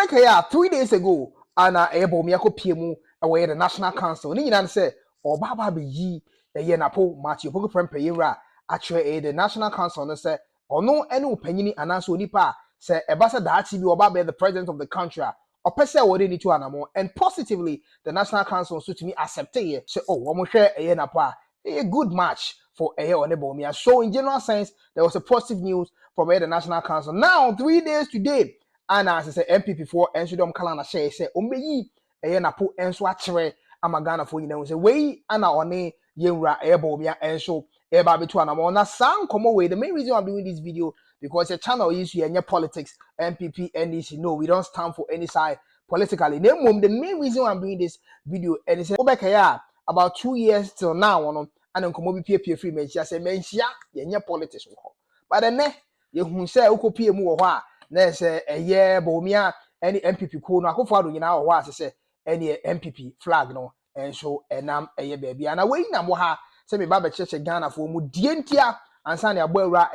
Obekaya 3 days ago ana Bawumia ko piemu away the National Council. Ni nyina say obaba be yi napo Mathɛw Opoku Prempeh yira actually the National Council no say ono ene opanyini anaso onipa say ebasa daachi bi oba be the president of the country opese wode ni to anamo, and positively the National Council so to me accept it say oh omo hwe napo a good match for on Bawumia. So in general sense there was a positive news from the National Council. Now 3 days today and as I say MPP for enso dom kala na share say ombeyi napo enso achire amagana for you say we ana one yewura Bawumia enso eba betu anamo na san komo way. The main reason I'm doing this video because the channel is here politics MPP NDC. No, we don't stand for any side politically. The main reason I'm doing this video and it's obekaya about 2 years till now and komo bi pie free menchia say menchia yenye politics wo. But then ye hu say ukopie mu wo ho a na say Bawumia any MPP ko no Akufo Addo nyina wo ho a say any MPP flag no enso enam baby and we na mo ha say me ba be cheche Ghana for mu die ntia ansa na abo awura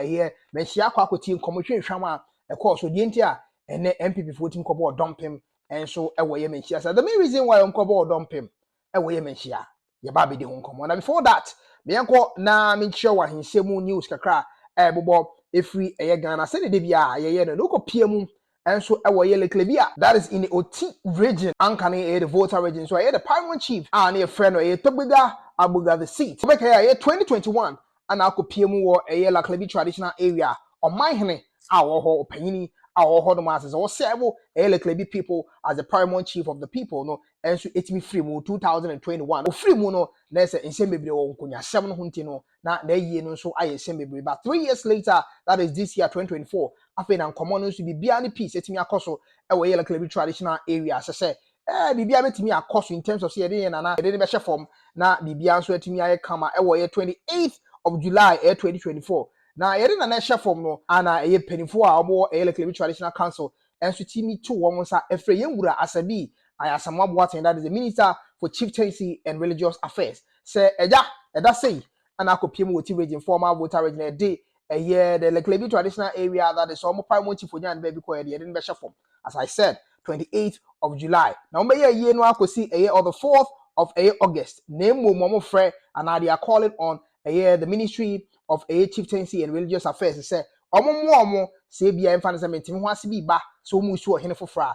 menchia kwa akoti nkomo hwehwam a so die ntia ene MPP for team kobo dompem enso ye menchia. So the main reason why kobo dompem ye menchia ye ba be de ho nkomo. Now before that me enko na me share wa hensemu news kakra bobo efri Ghana say de bia ye no ko piemu enso ye lekle bia that is in the Oti region ankane the voter region. So the paramount chief and a friend or Tobiga Abuga the seat make 2021 and ako piemu wo lekle traditional area on my hene awo ho opanyini awo ho no masses or several lekle people as the paramount chief of the people no enso etimi free mu 2021 o free mu no na say nsem bebre wo nkonya sem no hunti no na yie no so aye sem bebre. But 3 years later, that is this year 2024, afi na nkomo no so bibia ne peace etimi akoso ye lekle traditional area say bibia betimi akoso in terms of say dey na dey be form na bibia so etimi aye kama ye 28th of July 2024 na yede na share form no ana ye penifo a omo lekle traditional council enso timi to wo nsa efre yenwura asabi ayasamwa boaten, that is the minister for chieftaincy and religious affairs say eda say ana akopiem Oti region former voter region a day a year the lekle traditional area that is almost paramount chief for nyan baby ko ye didn't be share form as I said 28th of July. Now me ye no akosi or the 4th of August name mo frɛ and they are calling on the ministry of chieftaincy and religious affairs say omo say bia emfa na mentimi ho ase bi ba so mu su ohene fofra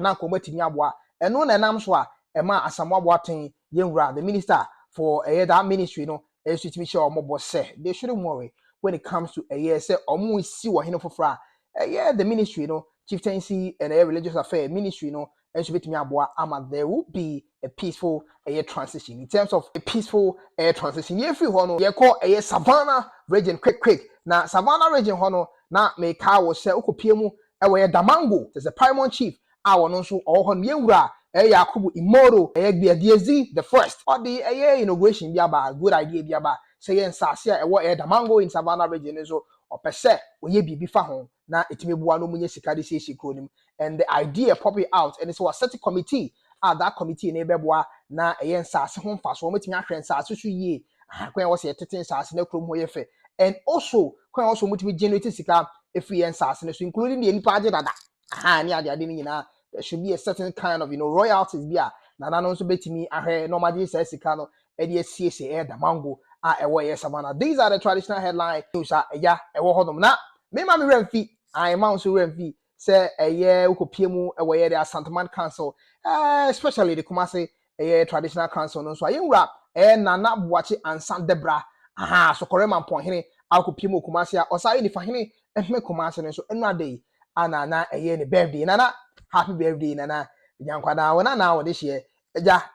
na ko matimi aboa eno na nam so a ema asamwa boaten yenwura the minister for that ministry no so timi share omo bo say they shouldn't worry when it comes to say omo si ohene fofra the ministry no chieftaincy and religious affairs ministry no and should be aboa ama there will be a peaceful transition. In terms of a peaceful transition ye free hono ye call Savannah region quick na Savannah region hono na me ka wo se okopiemu ye Damango. There's a paramount chief our no so or hon yenwura Yakubu Imoro Gbiadiezi the first or the inauguration bi aba good idea bi aba say yen sase a wo Damango in Savannah region so opese oye bibi fa ho na etime bua no munye sika de siesie kronim, and the idea pop it out and so a set committee that committee na ebeboa na nsase ho mfa so metimi ahwe nsase so yie kwen wo se tete nsase na krom ho yefe, and also kwen also mutimi generate sika efi nsase so including the nipa age dada ni ade ni nyina. There should be a certain kind of royalties bia na no so betimi ahwe normally say sika no e de siesie Damango ewo Savannah. These are the traditional headline news ewo hodom na me ma me remfi I ma so remfi say ukopiemu ewo the Asantehene council especially the Kumasi traditional council no so ayewura nana boache ansan debra so korema mpɔhene akopiemu Kumasi osaye ni fahene ehme Kumasi no so enu ade ana ne birthday nana happy birthday nana nyankwada wona na wo de hye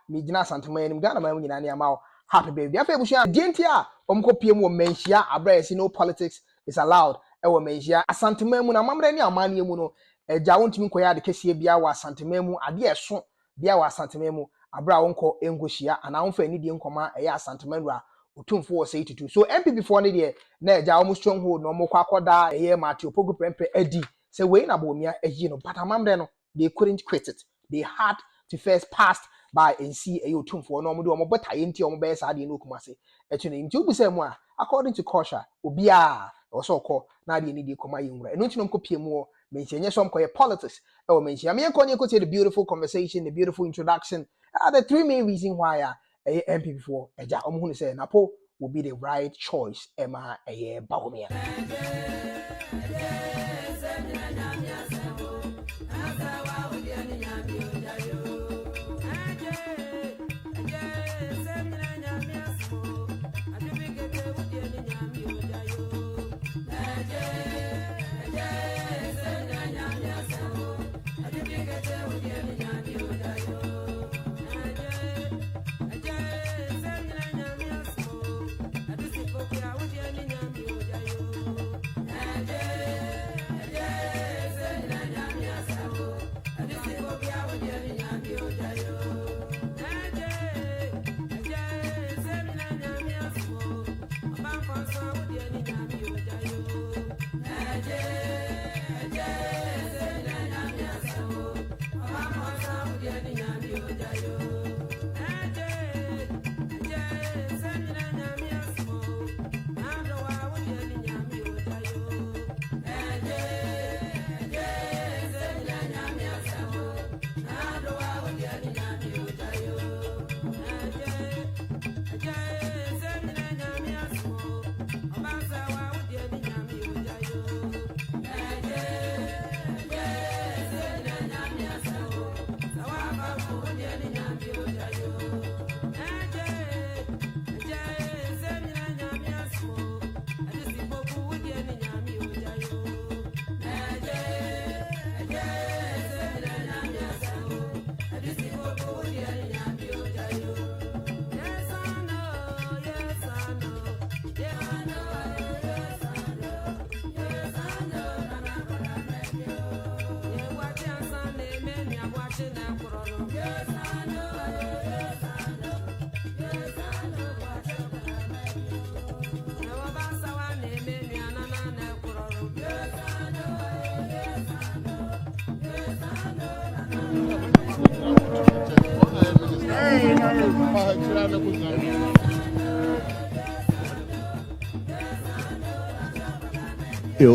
me gina Asantehene nim Ghana ma nyina ne ama happy birthday afa ebusu dienti a omkopiemu wo menhia abrasi no politics is allowed ewo menhia Asantehene na mamre ni amane mu no wontimi koya de kese bia wa Asantehene ade eso bia wa Asantehene abra wonko engohia ana wonfa ni die nkoma Asantehene ra Otumfuo say tutu. So MPP for ne de na wo stronghold no mokwa akoda Mathɛw Opoku Prempeh adi say we na Bawumia no, but amamre no they couldn't quit it. They had to first pass by and see Otumfuo no mo de omo beta yenti omo be sa de no Kumasi etune nti obu say mu a according to culture obia also call na de ni de koma yenwura eno nti no mkopiemu menyenye so mkoye politics oh mention. I mean, the beautiful conversation, the beautiful introduction. The three main reasons why MP4 eja omo say Napo will be the right choice. Emma Bawumia.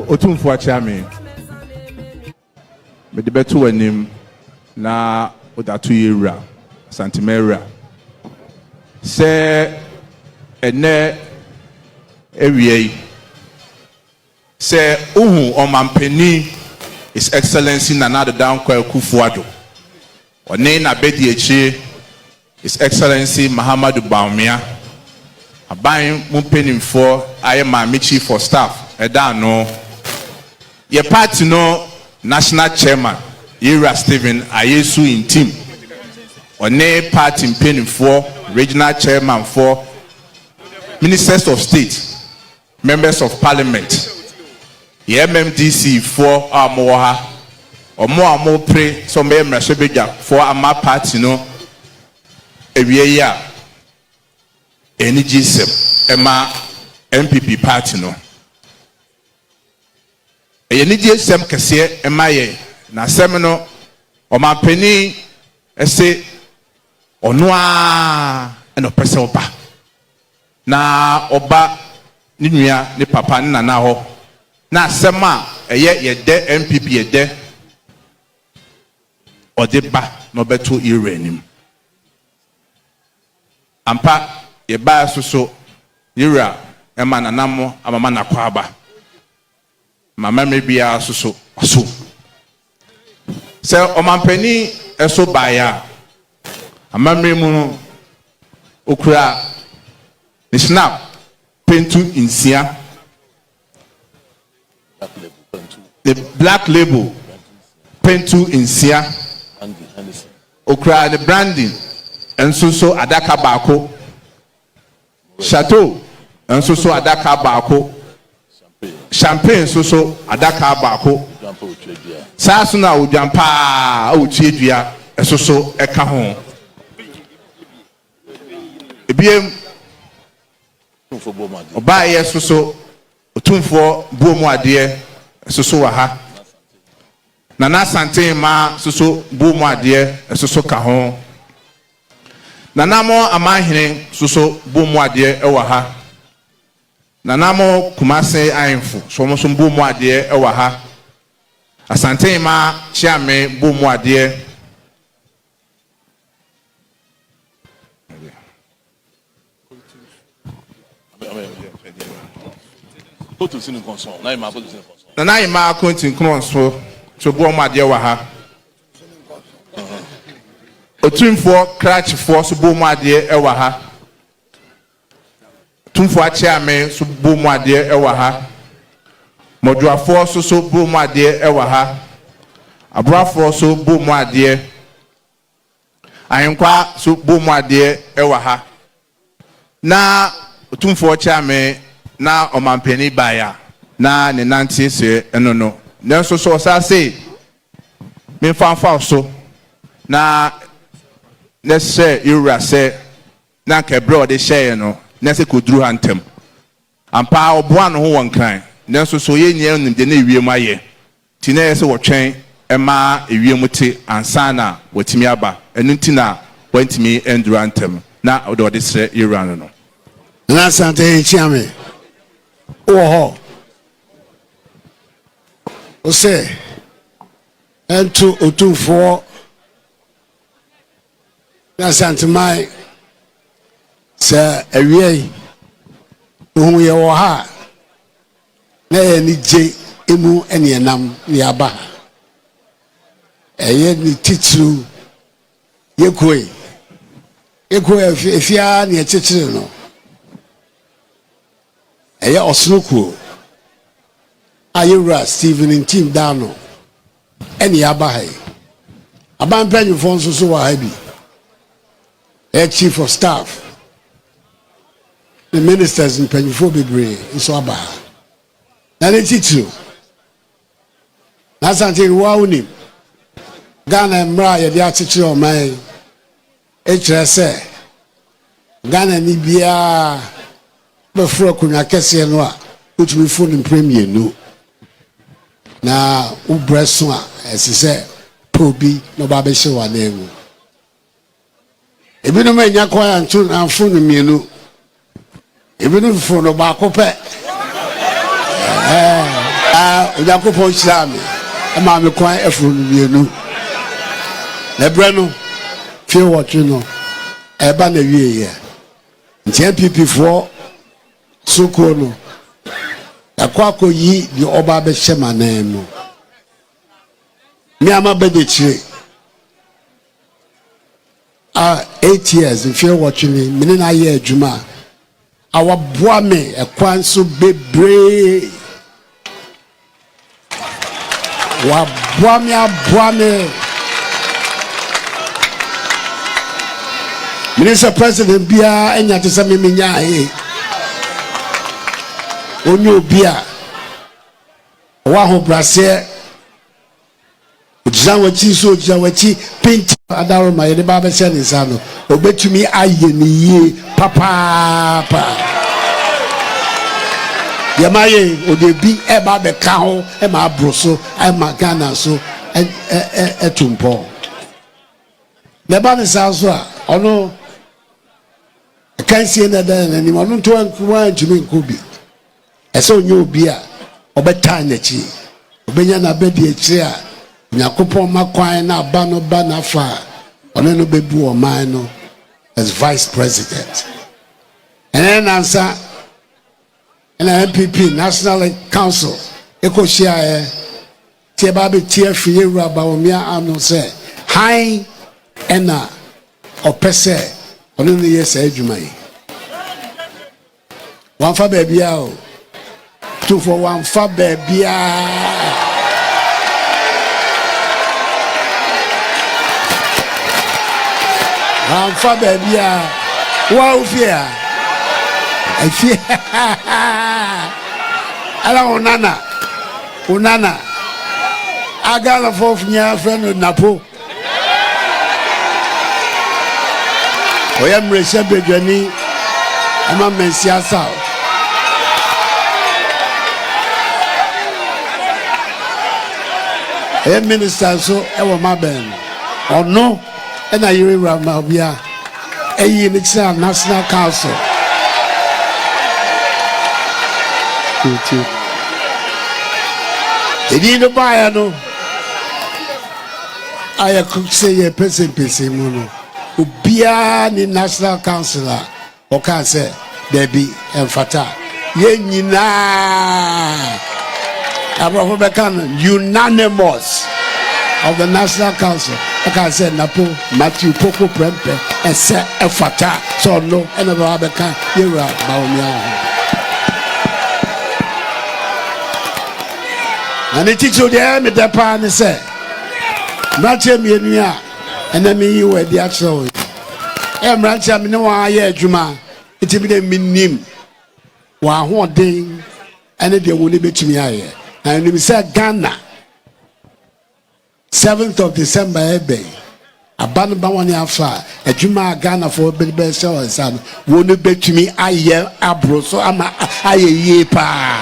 Otumfuo achame me de beto anim na odatu yewura Asantehene se ene ewie se uhu omampeni His Excellency Nana Dankwa Akufo Addo one na bedi echi His Excellency Bawumia aban mumpenimfo aye maame chief for staff no ye party no national chairman Ira Stephen ayesu in team one party mpenimfo regional chairman for ministers of state members of parliament ye MMDC for amoha omo pre so me mrashebeja for ama party no ewie ya NGSM ema MPP party no NGSM kese ema ye na sem no omampeni ese onwa eno pese oba na oba ni nua ni papa ni nana ho na sema ye de MPP ye de odeba no beto iranim ampa ye ba soso yira ema nanamo amama nakwaba mama mebia soso aso se omampani eso baya amamre mu okura ni snap pentu insia the black label pentu insia okra the branding enso so adaka baako chateau enso so adaka baako champagne so adaka baako saso na odwampa otuedua enso so eka ho ebiem oba yeso so Otumfuo buomu ade soso wa ha na Asantehene ma soso buomu ade soso ka ho na namo amahene soso buomu ade e wa ha na namo Kumase Ayinfo so mo so buomu ade e wa ha Asantehene ma chairman bomu ade na ima kontin kronso so bomu ade wa ha Otumfuo Krachifo so bomu ade e wa ha Otumfuo chairman so bomu ade e wa ha Moduafo so bomu ade e wa ha Abrafo so bomu ade Ayenkwa so bomu ade e wa ha na Otumfuo chairman na omampeni baya na ne nanti se eno no nanso so sa say me fanfa so na se yura se na kebre o de share no na se koduru hantem ampa oboa no ho wonkan nanso so ye nyɛ nim de na ewiem aye ti na ye se wotwen ema ewiem te ansana watimi aba enu ti na wantimi enduru hantem na o de se yura no na Asante chiame oho o se ento Otumfuo na Asante mai se awie ohun ye wo ha na ye ni je emu ene enam ya ba eye ni titru yekoi efia ne chichire no eye osnuku ayura Stephen in team dano ene ya ba hai aban penyu fon so wa ha bi chief of staff the ministers in penufo bebre nso aba na ne titru na Asante wa unim Ghana mra ye dia titru o man e kire se Ghana ni bia be fro kunya kese no a utumi fo ni premier no na ubreso a esise pobi no ba be hye wa na emu ebi no ma nya kwa antu na fo no mienu ebi no fo no ba ko pe Oyakopo chirame e ma me kwan efro no mienu na bre no fie wotwe no e ba na wie ye ntia pipi fo suko no akwa yi di oba be hyema na emu mi ama be de chire 8 years if you're watching me mini na ye adwuma awaboa me ekwan so bebre wa aboa me Minister President bia enya te se me nya onyo bia wa ho brase Jawachi so jawachi paint adaro ma ye ba be se ni sa no obetumi aye ni ye papa yamaye odebi e ba be ka ho e ma broso e ma Ghana so etumpo ne ba ni sa so a ono kan sie na da na ni mo no to ankuwa ntumi nkobi ese onyo obi a obeta na chi obenya na bedi akire a Yakupon makwan na ba na fa one no bebu o man no as vice president and then answer and MPP National Council eko share tie ba be tie fie wura Bawumia ano say hi ena opese one no yes adwuma yi wan fa ba bia o to for wan fa ba bia Amfa baby wow fear I fear ala unana agala fof nya friend napo oyam resha bedwani ama mensia sa minister so e wo maben ono and I hear Ramabia a National Council. They need to buy no I could say a person muno. Ubia ni National Council or can say there be and fata. Yenina unanimous of the National Council. I can say Napo, Mathɛw Opoku Prempeh and say a fata. So no, and about the can you're Bawumia. And the teacher there with the pan say, Mathɛw Mienia, and then me you were the actual. Rancha me no why Juma. It be the minim. Wa ho den ene de woni betumi aye. And we say Ghana 7th of December ebe. Abanu ba woni afa. Juma Ghana for be be say san woni betumi aye abro so ama aye ye pa.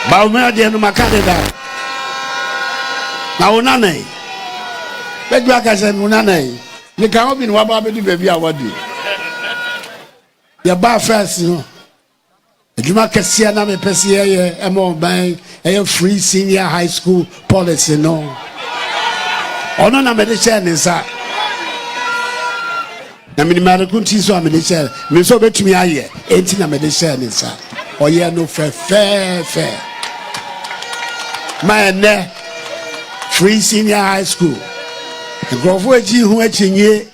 Bawumia de no makadeda. Na wonane bedu akase munana ni kan obi ni wa ba bedu baby awadi ya ba first no adwuma kese na me pese ye emo ban free senior high school policy no ono na me de share ni sa na me ni ma kunti so me de share me so betumi aye enti na me de share ni sa oye no fe ma ne free senior high school. The Groveji who achinye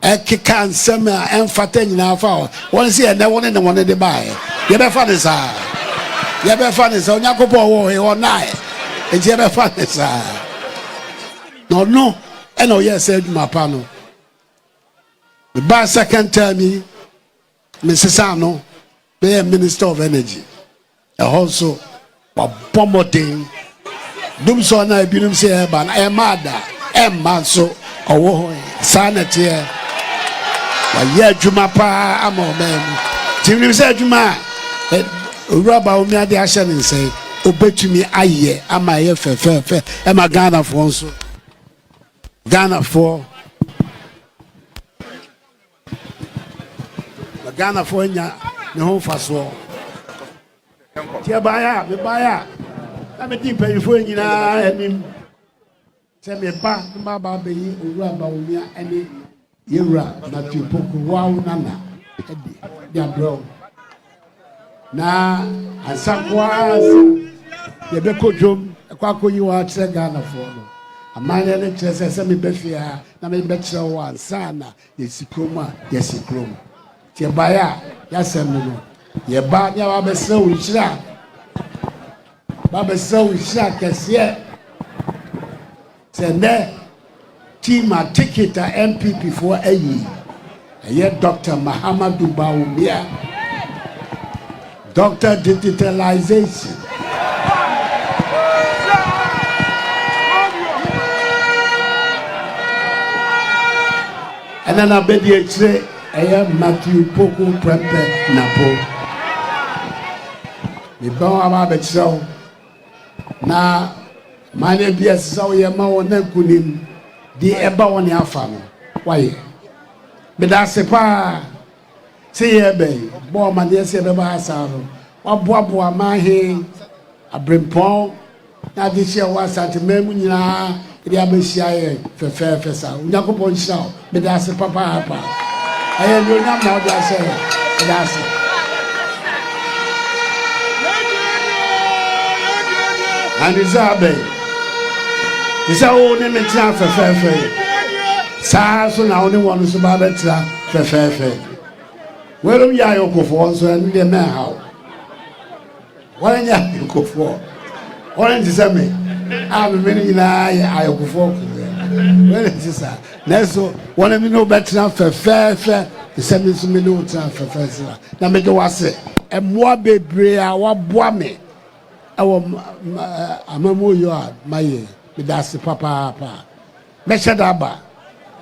Ekika and Sema and Faten now for one see and one in the one they buy. You better find this you better find this on Yakopo or night. And you better find this no, and oh yes, said my panel. The bar second term me, Mrs. Sano, be a minister of energy. Also, a bombarding. Dum so na binum se ba na e mada e manso owo sanete wa ye adwuma pa amomem tinim se adwuma owura Bawumia de ahye ne nse obetumi aye ama ye fe e ma Ghana fo nso Ghana fo nya ne ho faso tie baya me baya I'm a deep penny in him. Tell me about baby, Bawumia, any Yura, Mathɛw Opoku, wow, Nana, dear bro. Now, and some was the Beko Jum, a quack you are Ghana for. A man electress says, Sammy Befia, Nami Betcha one, Sana, yes, Kroma, yes, Krom. Tiabaya, yes, no. Ye bad now, I'm so rich. Baba so shaka kesiye sende team a ticket a MPP for ayi aye Dr. Bawumia Dr. Digitalization and then I bet you say aye Mathɛw Opoku Prempeh NAPO me bon aba so na mane bia so ye ma wona kunim di eba woni afa no waye me da se pa se ye be bo ma de se be ba asa no waboaboa ma he abrempon na de se wa Asantehene mu nyina ide abehia ye fefe sa unyakopon hira me da se papa aye no nyam na do ase me da se and Isabe is our own image now for fair. So now only one is about it for fair. Where are you go for? So and the man how? What are you go for? Orange is a me. I'm a minute I go for. Where is this? That's so one of me no better now for fair. The 7 minutes for fair. Now me do what say. And more baby, I want boame. Amamu yo maye me das papa me shedaba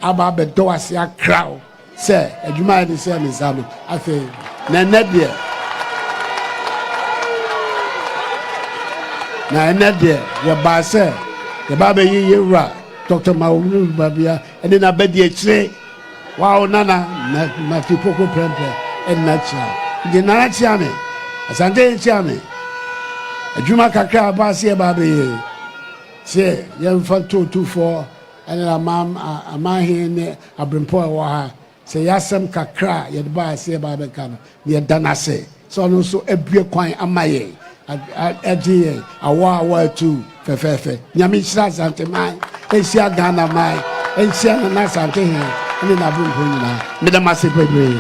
aba be do ase akraw se adwuma de se me zame afi na nede ye ba se ye ba be yewura Dr. Bawumia and then abedi akire wow nana Mathɛw Opoku Prempeh and nature the nature me Asantehene adwuma kakra ba se ba be say young fan 224 and a man here a brimpo wa say yasam kakra yet ba say babekano near danase so no so ebue kwan amaye adi awa tu fefefe nyame hira Asante man ensia Ghana man ensia na Asantehene ne na brimpo nyina me da mase bebre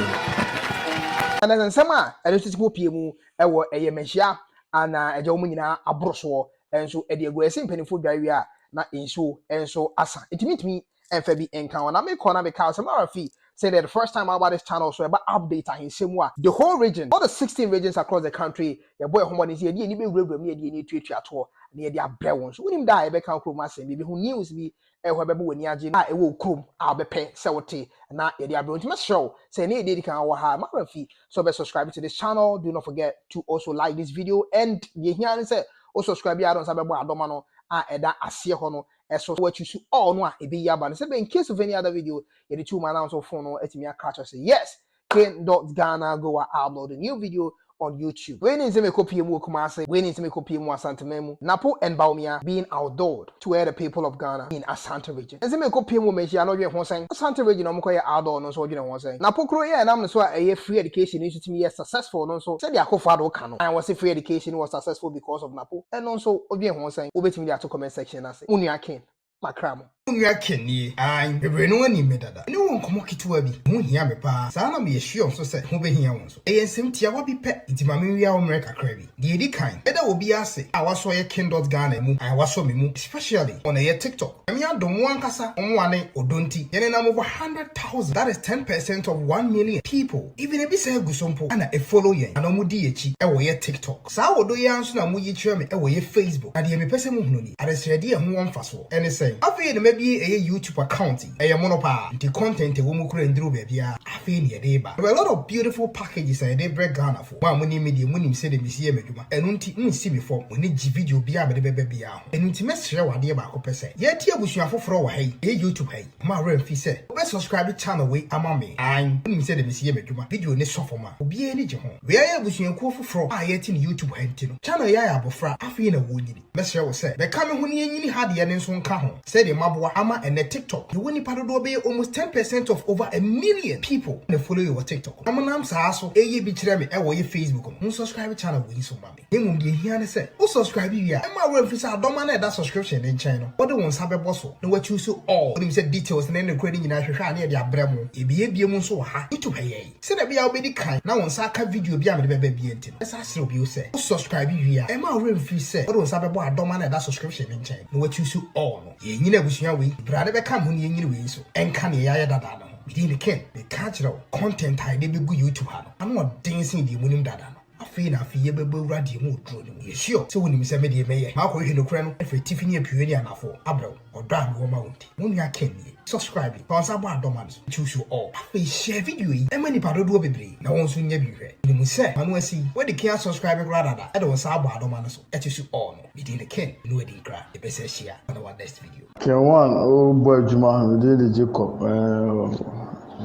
and then sama electricity pie mu ewo eyemehia ana eje wo nyina abroso enso ede egu ese mpanifo dwawe a na enso enso asa itimi enfa bi enka wona me kona be ka sama rafi say that the first time about this channel so about update ahensemu a the whole region all the 16 regions across the country your boy homo is here ni be wura mu ye ni tuatua to na ye de abrɛ won so wonim da ye be kan krom asem bi hu news bi ehwe bebe woni age na ewo krom a bepe se wote na ye de abrɛ won timi show say na ye de kan wa ha marafi so be subscribe to this channel. Do not forget to also like this video and ye here say also subscribe ya don sa bebo adoma no a eda ase ho no so what you should all know e be yaba say in case of any other video you the two man on phone no etimi catch us say yes K1ng Ghana go upload a new video on YouTube. When is me copy mu Kumasi, when is me copy mu Asantehene, Napo and Bawumia being outdoored to where the people of Ghana in Asante Rɛgion. Is me copy mu meji ano dwe ho sen. Asante Rɛgion no mko ye outdoor no so dwe ho sen. Napo kro ye na am so a free education is to me successful no so said the Akufo Addo ka no. I was say free education was successful because of Napo. And also dwe ho sen. Obetimi dey to comment section na say. Unua ken makramo. Unua kenni an bebreno ani medada ne won komo kitwa bi ho hia me pa saa na me yehwe so se ho behia won so ensem tia wa bi pe itima me wia wo mere kakra bi de edi kan eda obi ase a waso ye K1ng Ghana mu a waso me mu especially on a TikTok me adom wankasa onwane odonti yene na mo 100,000 that is 10% of 1 million people even ebi say gusompo ana e follow yen ana mo di echi e wo ye TikTok saa wodo ye anso na mo yi kire me e wo ye Facebook ade me pese mo hunu ni aresrede ye ho wonfa so ene say afi ne be a YouTube account a monopa the content a woman could endure baby a fee there are a lot of beautiful packages and they break Ghana for one money media when him say the Messiah meduma and unti see before when the video be able to baby and intimate share what dear back person yet here we should for hey YouTube hey my rem fee say subscribe the channel way amame and when him say the Messiah meduma video ne sofoma obi any jehon we are we should go for I yet in YouTube hentino channel ya abofra afi na woni mesre wo say be come hu ne nyini hade ne nso nka ho say the maboa ama and the TikTok the winning part do be almost 10% of over 1 million people they follow your TikTok amanam sa so eye bi kire me e wo ye Facebook no subscribe channel we so mame emum de hia ne say o subscribe wi a e ma we fi say adoma na that subscription in China but the one sabe boso no what choose all when say details na credit nyina hwehwa na e de abramo e bi mu so ha YouTube hey say na bia obedi kan na won sa ka video bi a me de be bi enti no say sere obi o say o subscribe wi a e ma we fi say o sabe bo adoma na that subscription in China no what choose all no ye nyina busua we brade be kam ho ne nyini we so enka ne ya dada no within the ken the catch content I dey be go YouTube ha no am dancing the munim dada no afi na afi ye bebe radio mu dro ne ye sure so wonim se me de meye ma ko hwe no kura no afi tifini apiwe ni anafo abro oda me wo ma wonti munya ken ni subscribe bounce abo adoman so choose you all afi share video yi e mani pa dodo bebre na won so nya bi hwe ni mu se manu asi we de can subscribe rather da e de won sa abo adoman so e choose you all no within the ken no e de kra e be se share on our next video K1ng oh boy Juma we dey Jacob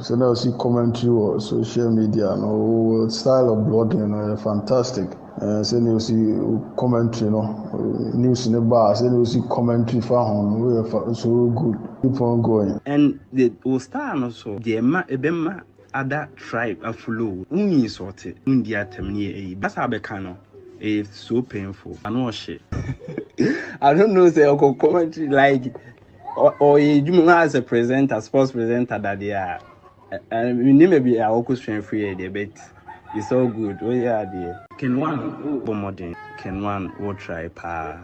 so now see commentary or social media no style of blogging fantastic say you see commentary no news in the bar say you see commentary for home so good keep on going and the star no so the ebema other tribe aflow unyi sorted India temni that's how becano it's so painful I know shit I don't know say commentary like or you as a presenter sports presenter that they are and we maybe I will question free the bet it's all good oh yeah the K1ng modern K1ng will try pa